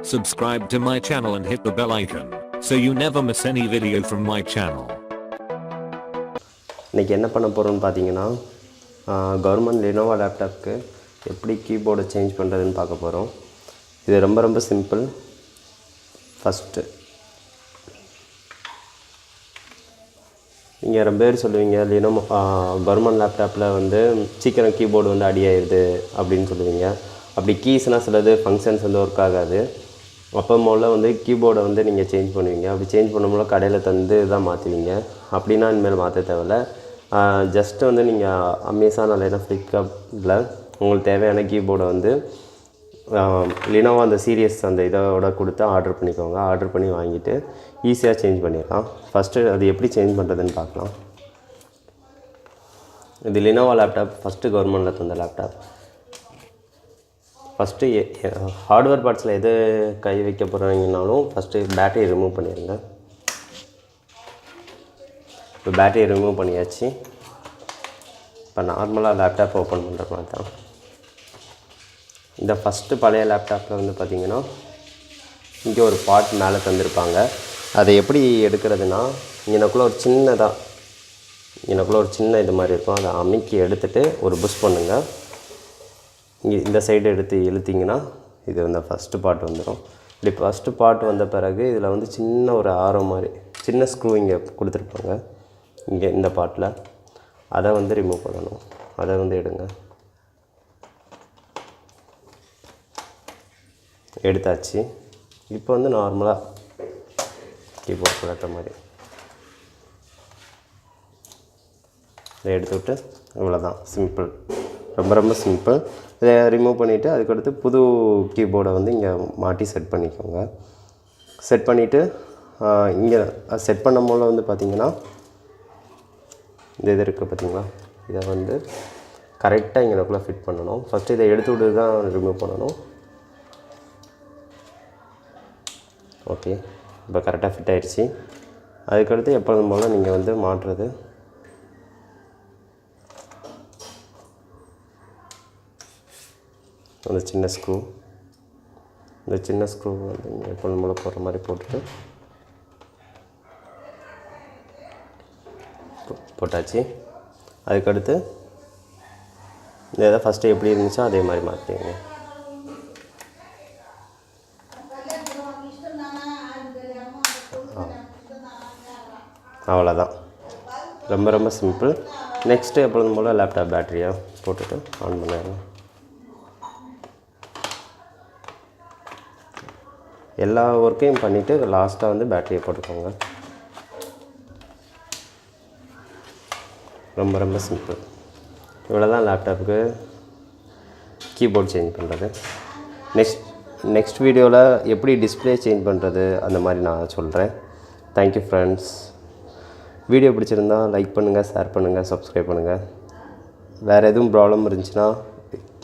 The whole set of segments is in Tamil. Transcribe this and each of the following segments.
Subscribe to my channel and hit the bell icon so you never miss any video from my channel. இன்னைக்கு என்ன பண்ண போறோம்னு பாத்தீங்கன்னா கவர்மெண்ட் Lenovo லேப்டாப்க்கு எப்படி கீபோர்டை சேஞ்ச் பண்றதுன்னு பார்க்க போறோம். இது ரொம்ப சிம்பிள். ஃபர்ஸ்ட் நீங்க ரொம்ப பேர் சொல்லுவீங்க Lenovo கவர்மெண்ட் லேப்டாப்ல வந்து சீக்கிரம் கீபோர்டு வந்து அடி ஆயிருது அப்படினு சொல்லுவீங்க. அப்படி கீஸ்னா சிலது ஃபங்க்ஷன்ஸ் வந்து வர்க் ஆகாது. அப்போ முதல்ல வந்து கீபோர்டை வந்து நீங்கள் சேஞ்ச் பண்ணுவீங்க. அப்படி சேஞ்ச் பண்ணும்போது கடையில் தந்து தான் மாற்றுவீங்க. அப்படின்னா இனிமேல் மாற்ற தேவையில்ல. ஜஸ்ட் வந்து நீங்கள் அமேசான் இல்லைன்னா ஃப்ளிப்கார்ட்டில் உங்களுக்கு தேவையான கீபோர்டை வந்து Lenovo அந்த சீரியஸ் அந்த இதோட கொடுத்து ஆர்டர் பண்ணிக்கோங்க. ஆர்டர் பண்ணி வாங்கிட்டு ஈஸியாக சேஞ்ச் பண்ணிடலாம். ஃபஸ்ட்டு அது எப்படி சேஞ்ச் பண்ணுறதுன்னு பார்க்கலாம். இது Lenovo லேப்டாப் ஃபஸ்ட்டு கவர்மெண்ட்டில் தந்த லேப்டாப். ஃபஸ்ட்டு ஹார்ட்வேர் பார்ட்ஸில் எது கை வைக்க போகிறீங்கனாலும் ஃபஸ்ட்டு பேட்டரி ரிமூவ் பண்ணிடுங்க. இப்போ பேட்டரி ரிமூவ் பண்ணியாச்சு. இப்போ நார்மலாக லேப்டாப் ஓப்பன் பண்ணுற மாதிரி தான். இந்த ஃபஸ்ட்டு பழைய லேப்டாப்பில் வந்து பார்த்திங்கன்னா இங்கே ஒரு பார்ட் மேலே தந்திருப்பாங்க. அதை எப்படி எடுக்கிறதுனா இங்கனக்குள்ளே ஒரு சின்ன இது மாதிரி இருக்கும். அதை அமுக்கி எடுத்துகிட்டு ஒரு புஷ் பண்ணுங்கள். இங்கே இந்த சைடு எடுத்து இழுத்திங்கன்னா இது வந்து ஃபஸ்ட்டு பார்ட் வந்துடும். இப்படி ஃபஸ்ட்டு பார்ட் வந்த பிறகு இதில் வந்து சின்ன ஒரு ஆரம் மாதிரி சின்ன ஸ்க்ரூ இங்கே கொடுத்துருப்பாங்க. இங்கே இந்த பார்ட்டில் அதை வந்து ரிமூவ் பண்ணணும். அதை வந்து எடுங்க. எடுத்தாச்சு. இப்போ வந்து நார்மலாக கீபோர்ட் கலட்டுற மாதிரி இதை எடுத்துவிட்டு இவ்வளோதான். சிம்பிள். ரொம்ப சிம்பிள். இதை ரிமூவ் பண்ணிவிட்டு அதுக்கடுத்து புது கீபோர்டை வந்து இங்கே மாட்டி செட் பண்ணிக்கோங்க. செட் பண்ணிவிட்டு இங்கே செட் பண்ணும்போது வந்து பார்த்திங்கன்னா இந்த இது இருக்குது பார்த்திங்களா, இதை வந்து கரெக்டாக இங்கேக்குள்ளே ஃபிட் பண்ணணும். ஃபஸ்ட்டு இதை எடுத்து விட்டு தான் ரிமூவ் பண்ணணும். ஓகே, இப்போ கரெக்டாக ஃபிட் ஆகிடுச்சு. அதுக்கடுத்து எப்போதும் போல் நீங்கள் வந்து மாட்டுறது அந்த சின்ன ஸ்க்ரூ. இந்த சின்ன ஸ்க்ரூ வந்து இங்கே எப்போதும் போல் போடுற மாதிரி போட்டுட்டு போட்டாச்சு. அதுக்கடுத்து இந்த இதை ஃபஸ்ட்டு எப்படி இருந்துச்சோ அதே மாதிரி மாற்றிடுங்க. அவ்வளோதான். ரொம்ப சிம்பிள். நெக்ஸ்ட்டு எப்பொழுதும் போல் லேப்டாப் பேட்டரியை போட்டுட்டு ஆன் பண்ணிடலாம். எல்லா ஒர்க்கையும் பண்ணிவிட்டு லாஸ்ட்டாக வந்து பேட்டரியை போட்டுக்கோங்க. ரொம்ப சிம்பிள். இவ்வளோ தான் லேப்டாப்புக்கு கீபோர்ட் சேஞ்ச் பண்ணுறது. நெக்ஸ்ட் வீடியோவில் எப்படி டிஸ்பிளே சேஞ்ச் பண்ணுறது அந்த மாதிரி நான் சொல்கிறேன். Thank you friends. வீடியோ பிடிச்சிருந்தா லைக் பண்ணுங்கள், ஷேர் பண்ணுங்கள், சப்ஸ்கிரைப் பண்ணுங்கள். வேறு எதுவும் ப்ராப்ளம் இருந்துச்சுன்னா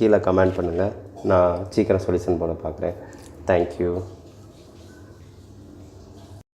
கீழே கமெண்ட் பண்ணுங்கள். நான் சீக்கிரம் சொல்யூஷன் போட பார்க்குறேன். தேங்க்யூ.